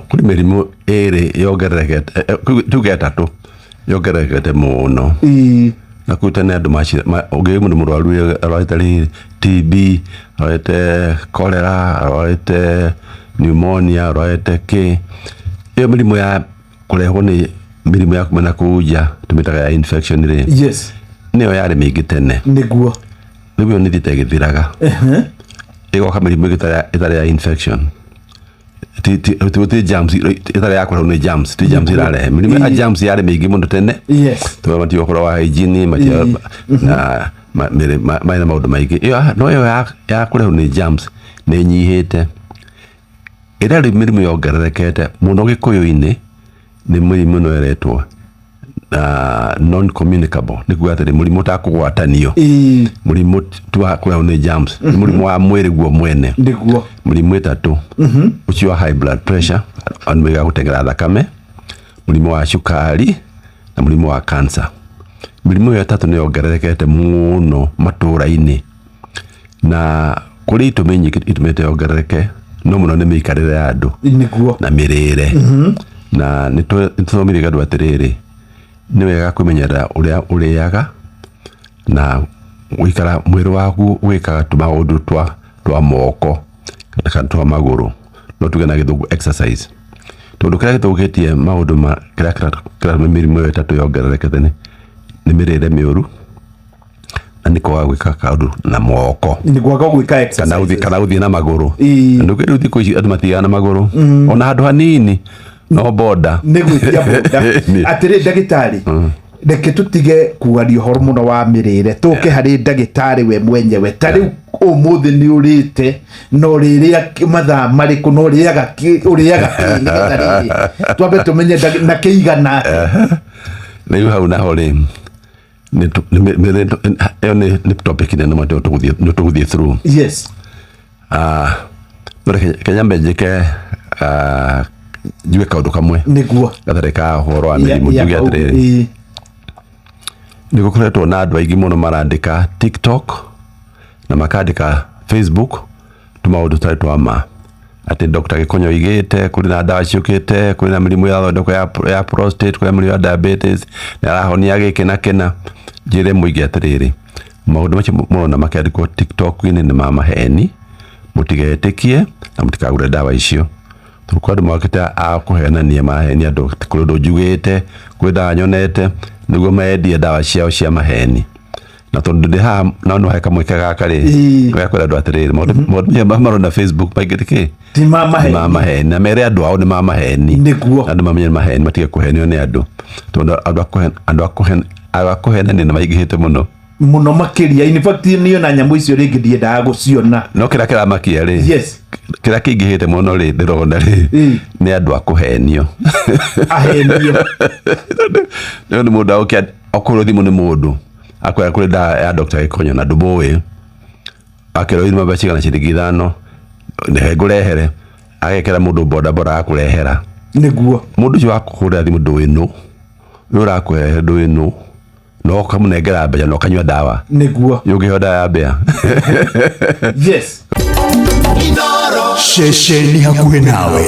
kuri mĩrimũ ĩrĩ yongererekete tuge ĩtatũ yongererekete mũno na kũu tene andũ ũngĩ mũndũ mũrwaru arwarĩte TB, arwarĩte cholera, arwarĩte pneumonia, arwarĩte iyo mĩrimũ ya kũrehwo nĩ mĩrimũ ya kumana kũu nja tũmĩtaga ya infection rĩ. Yes. Nĩyo yarĩ mĩingĩ tene. Nĩguo. Rĩu yo nĩthiĩte ĩgĩthiraga. Ĩgoka mĩrimũ ĩtarĩ ya infection. Ti germs ĩtarĩ ya kũrehwo nĩ germs, ti germs irarehe. Mĩrimũ ya germs yarĩ mĩingĩ mũno tene. Yes. Tondũ matio ũhoro wa hygiene, matio na maũndũ maingĩ. No yo ya kũrehwo nĩ germs nĩ nyihĩte. Ĩrĩa rĩu mĩrimũ yongererekete mũno Gĩkũyũ-inĩ nĩ mũrimũ no eretwo non communicable, nĩ kuuga atĩrĩ mũrimũ ũtakũgwatanio, mũrimũ tu wa kũrehwo nĩ germs, nĩ mũrimũ wa mwĩrĩ guo mwene. Mũrimũ ĩtatũ ũcio wa high blood pressure, mũrimũ wa gũteng'era thakame, mũrimũ wa cukari na mũrimũ wa cancer. Mĩrimũ ĩyo ĩtatũ nĩ yongererekete mũno matũũra-inĩ, na kũrĩ itũmi nyingĩ itũmĩte yongerereke, no mũno nĩ mĩikarĩre ya andũ na mĩrĩre. Na nĩtũthomithia andũ atĩrĩrĩ, nĩ wega kwĩmenyerera ũrĩa ũrĩaga na gũikara mwĩrĩ waku gwĩkaga tũmaũndũ twa moko kana twa magũrũ, no tuge na Gĩthũngũ exercise. Tondũ kĩrĩa gĩthũkĩtie maũndũ kĩrĩa mĩrimũ ĩyo ĩtatũ yongererekete nĩ mĩrĩre mĩũru na nĩ kwaga gwĩka kaũndũ na moko, nĩ kwaga gwĩka exercise kana gũthiĩ na magũrũ. Nĩ rĩu thikũ ici andũ matigaga na magũrũ ona handũ hanini, no boda nĩ gwĩtia boda. Atĩrĩ ndagĩtarĩ, reke tũtige kuaria ũhoro mũno wa mĩrĩre, tũke harĩ ndagĩtarĩ we mwenyewe. Ta rĩu ũmũthĩ nĩ ũrĩte na ũrĩrĩa mathaa marĩkũ na ũrĩaga nĩgetha rĩrĩ twambe tũmenye na kĩigana. Rĩu hau naho rĩ ĩyo nĩ topic nene mũno tũgũthiĩ through. Yes. Kenya njĩke njuge kaũndũ kamwe nĩguo gatarĩ ka ũhoro wa mĩrimũ. Njuge atĩrĩrĩ, nĩ gũkoretwo na andũ aingĩ mũno marandĩka TikTok na makandĩka Facebook tũmaũndũ tũtarĩ twa ma, atĩ Dr. Gĩkonyo oigĩte kũrĩ na ndawa ciũkĩte, kũrĩ na mĩrimũ ya thondeko ya prostate, kũrĩ na mĩrimũ ya diabetes, na arahonia gĩkĩ na kĩna. Njĩre mũingĩ atĩrĩrĩ, maũndũ macio mũrona makĩandĩkwo TikTok-inĩ nĩ ma maheni, mũtigetĩkie na mũtikagũre ndawa icio. Tũkwa andũ mokĩte a kũhenania maheni andũ, kũrĩ ũndũ njugĩte, kũrĩ ndawa nyonete, nĩguo mendie ndawa ciao cia maheni. Na tondũ ndĩ haha na no heka mweke gaka rĩ, kwĩra andũ atĩrĩrĩ, maũndũ marona Facebook maingĩ tikĩ ti ma maheni, na mere andũ ao nĩ ma maheni. Andũ mamenye maheni, matige kũhenio nĩ andũ, tondũ andũ a kũhenania nĩ maingĩhĩte mũno makĩria. In fact niyo na nyamũ icio rĩngĩ ndiendaga gũciona. No kĩrĩa kĩramakia rĩ, yes, kĩrĩa kĩingĩhĩte mũno rĩ ndĩrona rĩ nĩ andũ a kũhenio. Ahenio nĩ mũndũ agũkĩa okorwo thimũ nĩ mũndũ akwĩra kũrĩ ndawa ya Dr. Gĩkonyo na ndũmũĩ, akĩrwo irima mbeca cigana ciringi 5 nĩhe ngũrehere, agekĩra mũndũ bodaboda akũrehera. Nĩguo mũndũ ũcio wakũhũrĩra thimũ ndũĩ nũ, nĩ ũrakũrehe ndũĩ nũ, no kamũnengera mbeca no kanyua ndawa. Nĩguo yũngĩheo ndawa ya mbea. Yes. Sheshe ni hakuhĩ nawe.